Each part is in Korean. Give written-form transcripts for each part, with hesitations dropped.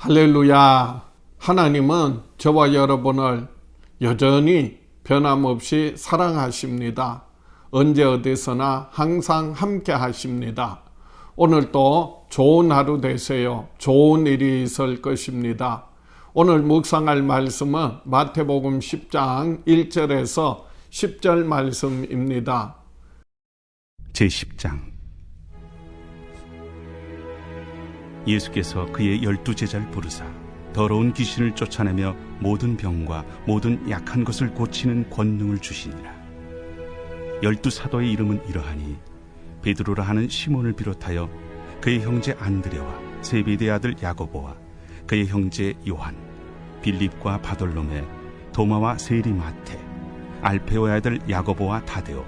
할렐루야! 하나님은 저와 여러분을 여전히 변함없이 사랑하십니다. 언제 어디서나 항상 함께 하십니다. 오늘도 좋은 하루 되세요. 좋은 일이 있을 것입니다. 오늘 묵상할 말씀은 마태복음 10장 1절에서 10절 말씀입니다. 제10장 예수께서 그의 12제자를 부르사 더러운 귀신을 쫓아내며 모든 병과 모든 약한 것을 고치는 권능을 주시니라. 12사도의 이름은 이러하니 베드로라 하는 시몬을 비롯하여 그의 형제 안드레와 세베대의 아들 야고보와 그의 형제 요한, 빌립과 바돌로메, 도마와 세리 마테, 알페오의 아들 야고보와 다데오,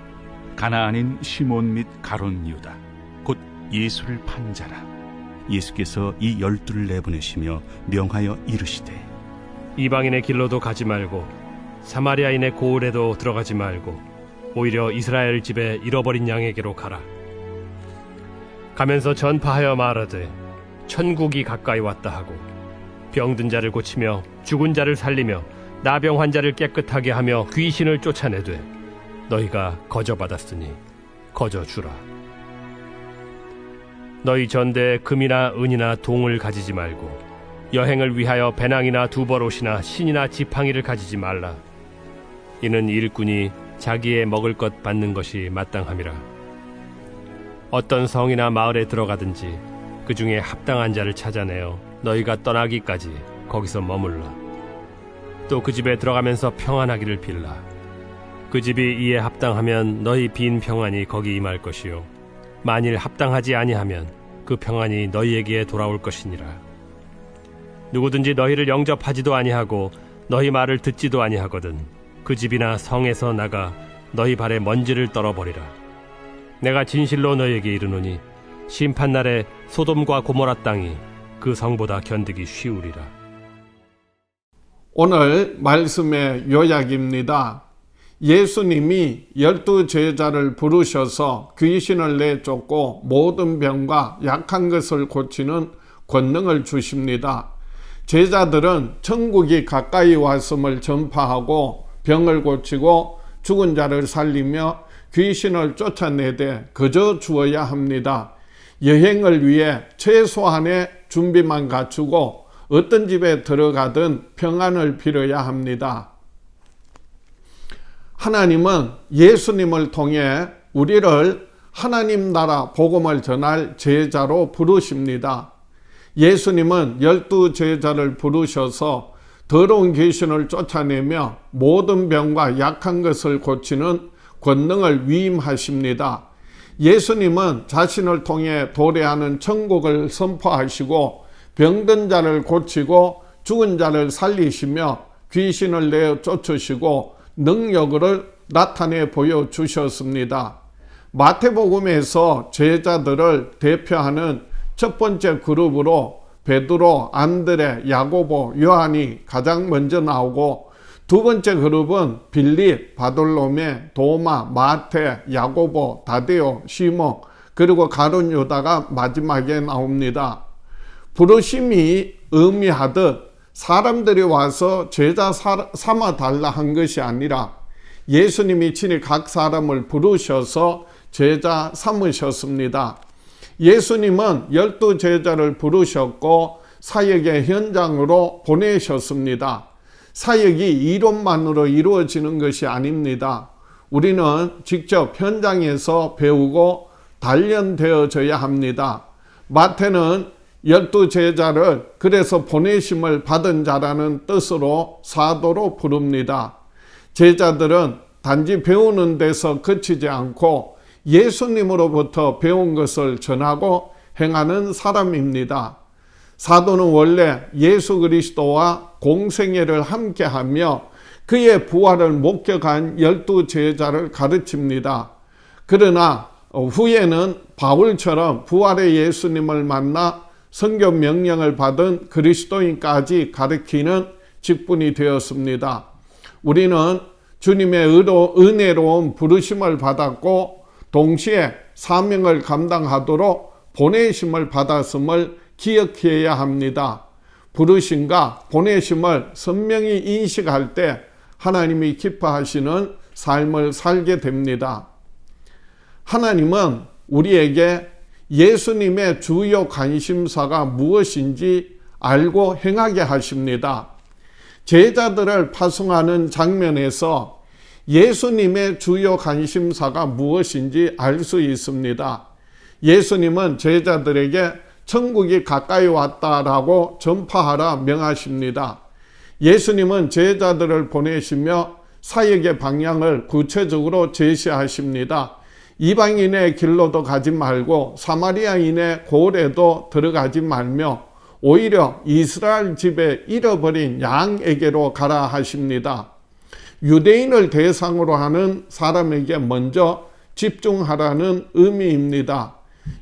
가나안인 시몬 및 가룟 유다, 곧 예수를 판 자라. 예수께서 이 12를 내보내시며 명하여 이르시되 이방인의 길로도 가지 말고 사마리아인의 고을에도 들어가지 말고 오히려 이스라엘 집에 잃어버린 양에게로 가라. 가면서 전파하여 말하되 천국이 가까이 왔다 하고 병든 자를 고치며 죽은 자를 살리며 나병 환자를 깨끗하게 하며 귀신을 쫓아내되 너희가 거저받았으니 거저주라. 너희 전대에 금이나 은이나 동을 가지지 말고 여행을 위하여 배낭이나 두벌옷이나 신이나 지팡이를 가지지 말라. 이는 일꾼이 자기의 먹을 것 받는 것이 마땅함이라. 어떤 성이나 마을에 들어가든지 그 중에 합당한 자를 찾아내어 너희가 떠나기까지 거기서 머물라. 또 그 집에 들어가면서 평안하기를 빌라. 그 집이 이에 합당하면 너희 빈 평안이 거기 임할 것이요 만일 합당하지 아니하면 그 평안이 너희에게 돌아올 것이니라. 누구든지 너희를 영접하지도 아니하고 너희 말을 듣지도 아니하거든 그 집이나 성에서 나가 너희 발에 먼지를 떨어버리라. 내가 진실로 너희에게 이르노니 심판날에 소돔과 고모라 땅이 그 성보다 견디기 쉬우리라. 오늘 말씀의 요약입니다. 예수님이 12제자를 부르셔서 귀신을 내쫓고 모든 병과 약한 것을 고치는 권능을 주십니다. 제자들은 천국이 가까이 왔음을 전파하고 병을 고치고 죽은 자를 살리며 귀신을 쫓아내되 거저 주어야 합니다. 여행을 위해 최소한의 준비만 갖추고 어떤 집에 들어가든 평안을 빌어야 합니다. 하나님은 예수님을 통해 우리를 하나님 나라 복음을 전할 제자로 부르십니다. 예수님은 12제자를 부르셔서 더러운 귀신을 쫓아내며 모든 병과 약한 것을 고치는 권능을 위임하십니다. 예수님은 자신을 통해 도래하는 천국을 선포하시고 병든 자를 고치고 죽은 자를 살리시며 귀신을 내어 쫓으시고 능력을 나타내 보여주셨습니다. 마태복음에서 제자들을 대표하는 첫 번째 그룹으로 베드로, 안드레, 야고보, 요한이 가장 먼저 나오고 두 번째 그룹은 빌립, 바돌로메, 도마, 마테, 야고보, 다데오, 시몬 그리고 가룟 유다가 마지막에 나옵니다. 부르심이 의미하듯 사람들이 와서 제자 삼아 달라 한 것이 아니라 예수님이 친히 각 사람을 부르셔서 제자 삼으셨습니다. 예수님은 12제자를 부르셨고 사역의 현장으로 보내셨습니다. 사역이 이론만으로 이루어지는 것이 아닙니다. 우리는 직접 현장에서 배우고 단련되어져야 합니다. 마태는 12제자를 그래서 보내심을 받은 자라는 뜻으로 사도로 부릅니다. 제자들은 단지 배우는 데서 그치지 않고 예수님으로부터 배운 것을 전하고 행하는 사람입니다. 사도는 원래 예수 그리스도와 공생애를 함께하며 그의 부활을 목격한 12제자를 가르칩니다. 그러나 후에는 바울처럼 부활의 예수님을 만나 선교 명령을 받은 그리스도인까지 가르치는 직분이 되었습니다. 우리는 주님의 은혜로운 부르심을 받았고 동시에 사명을 감당하도록 보내심을 받았음을 기억해야 합니다. 부르심과 보내심을 선명히 인식할 때 하나님이 기뻐하시는 삶을 살게 됩니다. 하나님은 우리에게 예수님의 주요 관심사가 무엇인지 알고 행하게 하십니다. 제자들을 파송하는 장면에서 예수님의 주요 관심사가 무엇인지 알 수 있습니다. 예수님은 제자들에게 천국이 가까이 왔다라고 전파하라 명하십니다. 예수님은 제자들을 보내시며 사역의 방향을 구체적으로 제시하십니다. 이방인의 길로도 가지 말고 사마리아인의 고을에도 들어가지 말며 오히려 이스라엘 집에 잃어버린 양에게로 가라 하십니다. 유대인을 대상으로 하는 사람에게 먼저 집중하라는 의미입니다.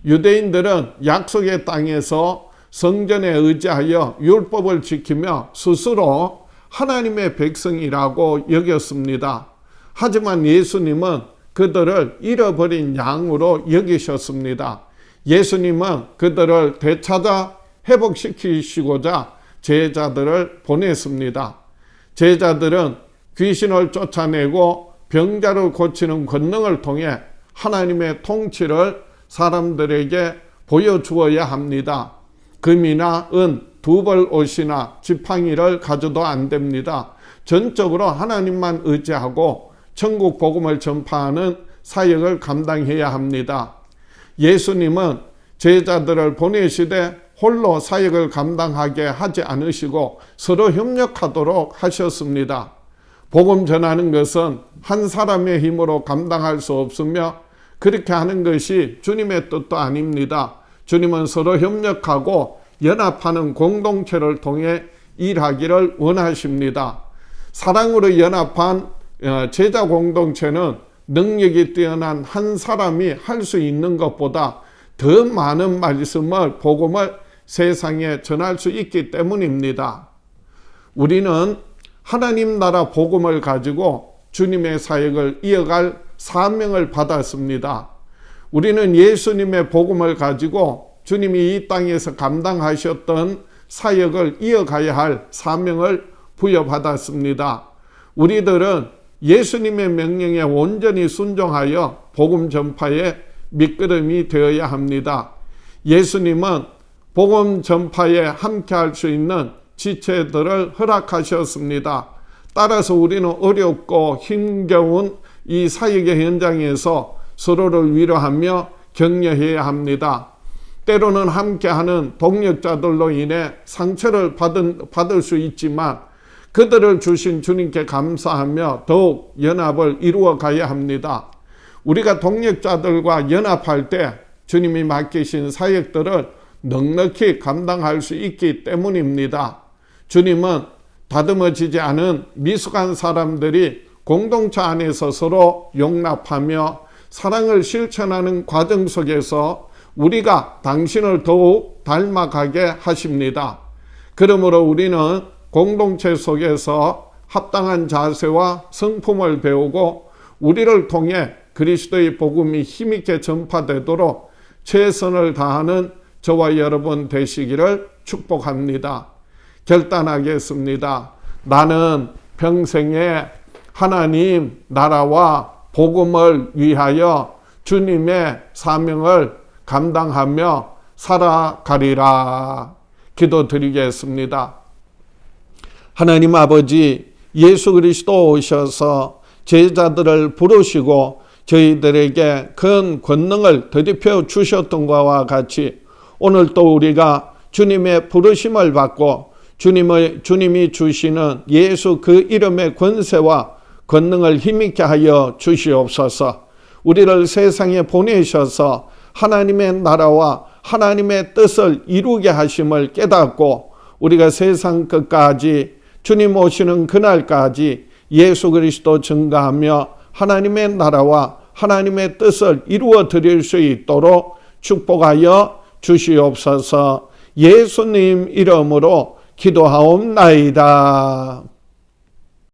유대인들은 약속의 땅에서 성전에 의지하여 율법을 지키며 스스로 하나님의 백성이라고 여겼습니다. 하지만 예수님은 그들을 잃어버린 양으로 여기셨습니다. 예수님은 그들을 되찾아 회복시키시고자 제자들을 보냈습니다. 제자들은 귀신을 쫓아내고 병자를 고치는 권능을 통해 하나님의 통치를 사람들에게 보여주어야 합니다. 금이나 은, 두벌 옷이나 지팡이를 가져도 안 됩니다. 전적으로 하나님만 의지하고 천국 복음을 전파하는 사역을 감당해야 합니다. 예수님은 제자들을 보내시되 홀로 사역을 감당하게 하지 않으시고 서로 협력하도록 하셨습니다. 복음 전하는 것은 한 사람의 힘으로 감당할 수 없으며 그렇게 하는 것이 주님의 뜻도 아닙니다. 주님은 서로 협력하고 연합하는 공동체를 통해 일하기를 원하십니다. 사랑으로 연합한 제자 공동체는 능력이 뛰어난 한 사람이 할 수 있는 것보다 더 많은 말씀을, 복음을 세상에 전할 수 있기 때문입니다. 우리는 하나님 나라 복음을 가지고 주님의 사역을 이어갈 사명을 받았습니다. 우리는 예수님의 복음을 가지고 주님이 이 땅에서 감당하셨던 사역을 이어가야 할 사명을 부여받았습니다. 우리들은 예수님의 명령에 온전히 순종하여 복음 전파의 밑거름이 되어야 합니다. 예수님은 복음 전파에 함께할 수 있는 지체들을 허락하셨습니다. 따라서 우리는 어렵고 힘겨운 이 사역의 현장에서 서로를 위로하며 격려해야 합니다. 때로는 함께하는 동력자들로 인해 상처를 받을 수 있지만 그들을 주신 주님께 감사하며 더욱 연합을 이루어 가야 합니다. 우리가 동력자들과 연합할 때 주님이 맡기신 사역들을 넉넉히 감당할 수 있기 때문입니다. 주님은 다듬어지지 않은 미숙한 사람들이 공동체 안에서 서로 용납하며 사랑을 실천하는 과정 속에서 우리가 당신을 더욱 닮아가게 하십니다. 그러므로 우리는 공동체 속에서 합당한 자세와 성품을 배우고 우리를 통해 그리스도의 복음이 힘있게 전파되도록 최선을 다하는 저와 여러분 되시기를 축복합니다. 결단하겠습니다. 나는 평생에 하나님 나라와 복음을 위하여 주님의 사명을 감당하며 살아가리라. 기도드리겠습니다. 하나님 아버지, 예수 그리스도 오셔서 제자들을 부르시고 저희들에게 큰 권능을 더입혀 주셨던 것과 같이 오늘도 우리가 주님의 부르심을 받고 주님이 주시는 예수 그 이름의 권세와 권능을 힘있게 하여 주시옵소서. 우리를 세상에 보내셔서 하나님의 나라와 하나님의 뜻을 이루게 하심을 깨닫고 우리가 세상 끝까지 주님 오시는 그날까지 예수 그리스도 증거하며 하나님의 나라와 하나님의 뜻을 이루어 드릴 수 있도록 축복하여 주시옵소서. 예수님 이름으로 기도하옵나이다.